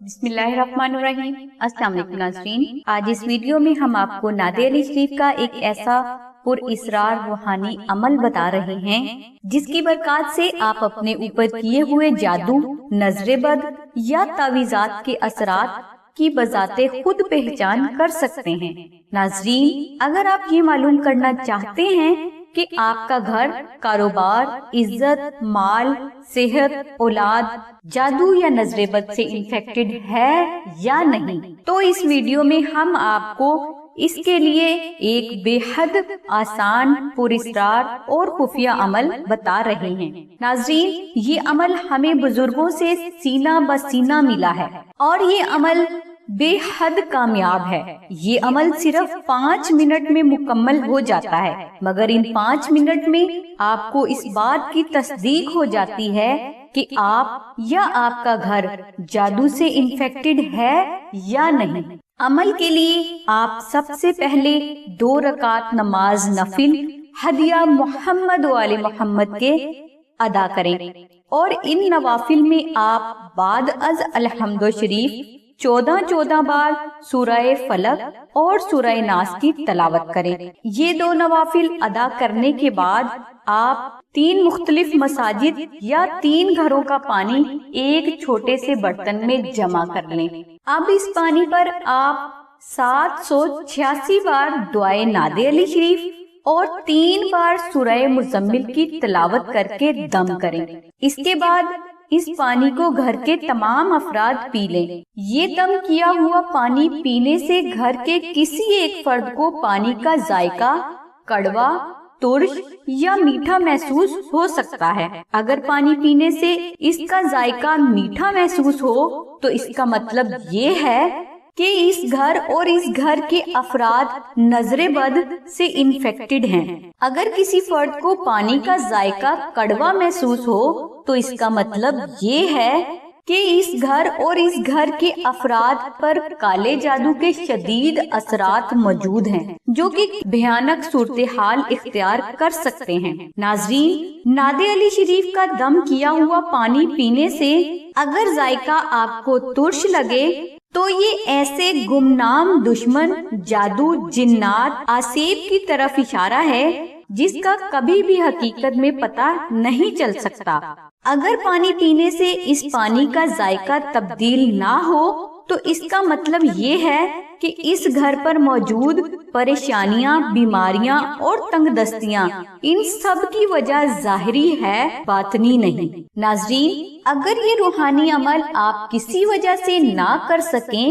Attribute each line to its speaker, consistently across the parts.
Speaker 1: بسم اللہ الرحمن الرحیم۔ السلام علیکم ناظرین، آج اس ویڈیو میں ہم آپ کو نادر علی شریف کا ایک ایسا پر اسرار روحانی عمل بتا رہے ہیں جس کی برکات سے آپ اپنے اوپر کیے ہوئے جادو، نظر بد یا تعویذات کے اثرات کی بذات خود پہچان کر سکتے ہیں۔ ناظرین، اگر آپ یہ معلوم کرنا چاہتے ہیں کہ آپ کا گھر، کاروبار، عزت، مال، صحت، اولاد جادو یا نظر بد سے انفیکٹڈ ہے یا نہیں، تو اس ویڈیو میں ہم آپ کو اس کے لیے ایک بے حد آسان، پر اسرار اور خفیہ عمل بتا رہے ہیں۔ ناظرین، یہ عمل ہمیں بزرگوں سے سینہ بسینہ ملا ہے اور یہ عمل بے حد کامیاب ہے۔ یہ عمل صرف 5 منٹ میں مکمل ہو جاتا ہے، مگر ان 5 منٹ میں آپ کو اس بات کی تصدیق ہو جاتی ہے کہ آپ یا آپ کا گھر جادو سے انفیکٹڈ ہے یا نہیں۔ عمل کے لیے آپ سب سے پہلے 2 رکعت نماز نفل ہدیہ محمد و آل محمد کے ادا کریں، اور ان نوافل میں آپ بعد از الحمد شریف 14 بار سورہ فلق اور سورہ ناس کی تلاوت کریں۔ یہ 2 نوافل ادا کرنے کے بعد آپ 3 مختلف مساجد یا 3 گھروں کا پانی ایک چھوٹے سے برتن میں جمع کر لیں۔ اب اس پانی پر آپ 786 بار دعائے نادر علی شریف اور 3 بار سورہ مزمل کی تلاوت کر کے دم کریں۔ اس کے بعد اس پانی کو گھر کے تمام افراد پی لیں۔ یہ دم کیا ہوا پانی پینے سے گھر کے کسی ایک فرد کو پانی کا ذائقہ کڑوا، ترش یا میٹھا محسوس ہو سکتا ہے۔ اگر پانی پینے سے اس کا ذائقہ میٹھا محسوس ہو تو اس کا مطلب یہ ہے کہ اس گھر اور اس گھر کے افراد نظر بد سے انفیکٹڈ ہیں۔ اگر کسی فرد کو پانی کا ذائقہ کڑوا محسوس ہو تو اس کا مطلب یہ ہے کہ اس گھر اور اس گھر کے افراد پر کالے جادو کے شدید اثرات موجود ہیں جو کہ بھیانک صورتحال اختیار کر سکتے ہیں۔ ناظرین، نادر علی شریف کا دم کیا ہوا پانی پینے سے اگر ذائقہ آپ کو ترش لگے تو یہ ایسے گمنام دشمن، جادو، جنات، آسیب کی طرف اشارہ ہے جس کا کبھی بھی حقیقت میں پتہ نہیں چل سکتا۔ اگر پانی پینے سے اس پانی کا ذائقہ تبدیل نہ ہو تو اس کا مطلب یہ ہے کہ اس گھر پر موجود پریشانیاں، بیماریاں اور تنگ دستیاں، ان سب کی وجہ ظاہری ہے، باطنی نہیں۔ ناظرین، اگر یہ روحانی عمل آپ کسی وجہ سے نہ کر سکیں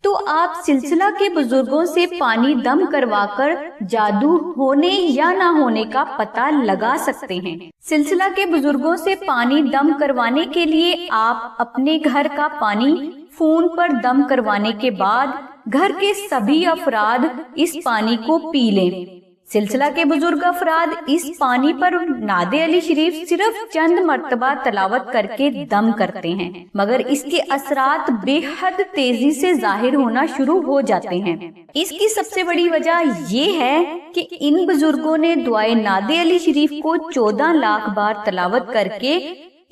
Speaker 1: تو آپ سلسلہ کے بزرگوں سے پانی دم کروا کر جادو ہونے یا نہ ہونے کا پتہ لگا سکتے ہیں۔ سلسلہ کے بزرگوں سے پانی دم کروانے کے لیے آپ اپنے گھر کا پانی فون پر دم کروانے کے بعد گھر کے سبھی افراد اس پانی کو پی لیں۔ سلسلہ کے بزرگ افراد اس پانی پر نادر علی شریف صرف چند مرتبہ تلاوت کر کے دم کرتے ہیں، مگر اس کے اثرات بے حد تیزی سے ظاہر ہونا شروع ہو جاتے ہیں۔ اس کی سب سے بڑی وجہ یہ ہے کہ ان بزرگوں نے دعائے نادر علی شریف کو 14 لاکھ بار تلاوت کر کے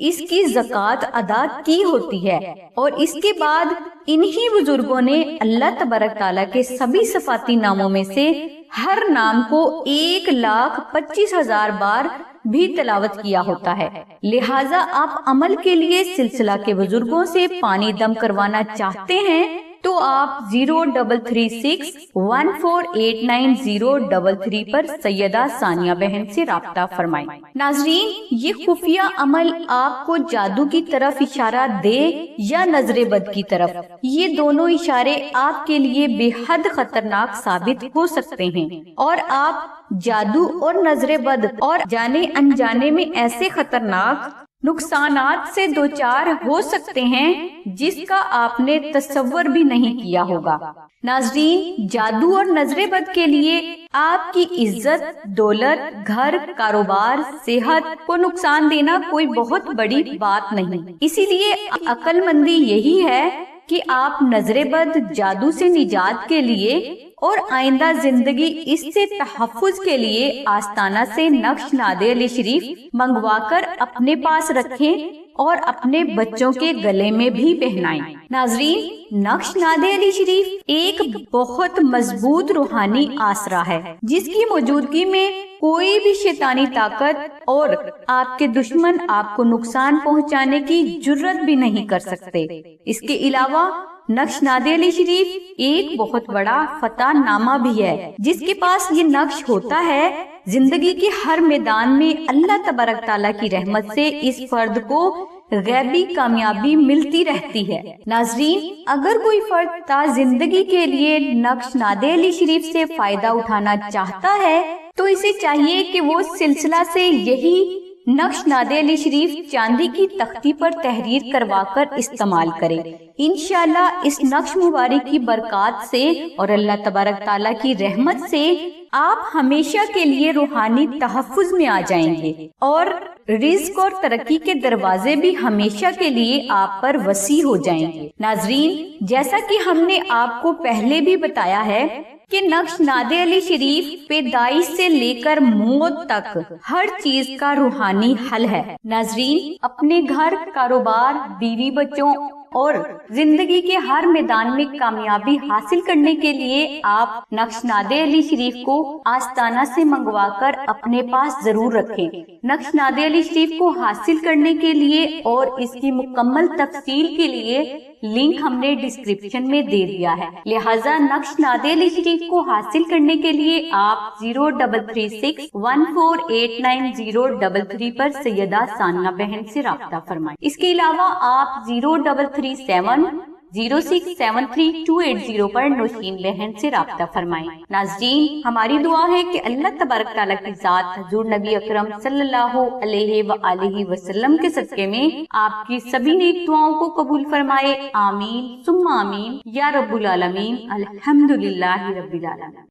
Speaker 1: اس کی زکوٰۃ ادا کی ہوتی ہے، اور اس کے بعد انہی بزرگوں نے اللہ تبارک تعالیٰ کے سبھی صفاتی ناموں میں سے ہر نام کو 1,25,000 بار بھی تلاوت کیا ہوتا ہے۔ لہٰذا آپ عمل کے لیے سلسلہ کے بزرگوں سے پانی دم کروانا چاہتے ہیں تو آپ 0336148933 پر سیدہ ثانیہ بہن سے رابطہ فرمائیں۔ ناظرین، یہ خفیہ عمل آپ کو جادو کی طرف اشارہ دے یا نظر بد کی طرف، یہ دونوں اشارے آپ کے لیے بے حد خطرناک ثابت ہو سکتے ہیں، اور آپ جادو اور نظر بد اور جانے انجانے میں ایسے خطرناک نقصانات سے دوچار ہو سکتے ہیں جس کا آپ نے تصور بھی نہیں کیا ہوگا۔ ناظرین، جادو اور نظر بد کے لیے آپ کی عزت، دولت، گھر، کاروبار، صحت کو نقصان دینا کوئی بہت بڑی بات نہیں۔ اسی لیے عقل مندی یہی ہے کہ آپ نظر بد، جادو سے نجات کے لیے اور آئندہ زندگی اس سے تحفظ کے لیے آستانہ سے نقش نادر علی شریف منگوا کر اپنے پاس رکھیں اور اپنے بچوں کے گلے میں بھی پہنائیں۔ ناظرین، نقش ناد علی شریف ایک بہت مضبوط روحانی آسرا ہے جس کی موجودگی میں کوئی بھی شیطانی طاقت اور آپ کے دشمن آپ کو نقصان پہنچانے کی جرت بھی نہیں کر سکتے۔ اس کے علاوہ نقش ناد علی شریف ایک بہت بڑا فتح نامہ بھی ہے۔ جس کے پاس یہ نقش ہوتا ہے، زندگی کے ہر میدان میں اللہ تبارک تعالیٰ کی رحمت سے اس فرد کو غیبی کامیابی ملتی رہتی ہے۔ ناظرین، اگر کوئی فرد تا زندگی کے لیے نقش ناد علی شریف سے فائدہ اٹھانا چاہتا ہے تو اسے چاہیے کہ وہ سلسلہ سے یہی نقش ناد علی شریف چاندی کی تختی پر تحریر کروا کر استعمال کرے۔ انشاءاللہ اس نقش مبارک کی برکات سے اور اللہ تبارک تعالیٰ کی رحمت سے آپ ہمیشہ کے لیے روحانی تحفظ میں آ جائیں گے اور رزق اور ترقی کے دروازے بھی ہمیشہ کے لیے آپ پر وسیع ہو جائیں گے۔ ناظرین، جیسا کہ ہم نے آپ کو پہلے بھی بتایا ہے کہ نقش ناد علی شریف پیدائش سے لے کر موت تک ہر چیز کا روحانی حل ہے۔ ناظرین، اپنے گھر، کاروبار، بیوی بچوں اور زندگی کے ہر میدان میں کامیابی حاصل کرنے کے لیے آپ نقش ناد علی شریف کو آستانہ سے منگوا کر اپنے پاس ضرور رکھیں۔ نقش ناد علی شریف کو حاصل کرنے کے لیے اور اس کی مکمل تفصیل کے لیے لنک ہم نے ڈسکرپشن میں دے دیا ہے، لہٰذا نقش ناد علی شریف کو حاصل کرنے کے لیے آپ 0336148933 پر سیدہ ثانیہ بہن سے رابطہ فرمائیں۔ اس کے علاوہ آپ 0337067328 پر نوشین بہن سے رابطہ فرمائیں۔ ناظرین، ہماری دعا ہے کہ اللہ تبارک تعالیٰ کی ذات حضور نبی اکرم صلی اللہ علیہ وآلہ وسلم کے صدقے میں آپ کی سبھی نیک دعاؤں کو قبول فرمائے۔ آمین ثم آمین یا رب العالمین۔ الحمدللہ رب العالمین۔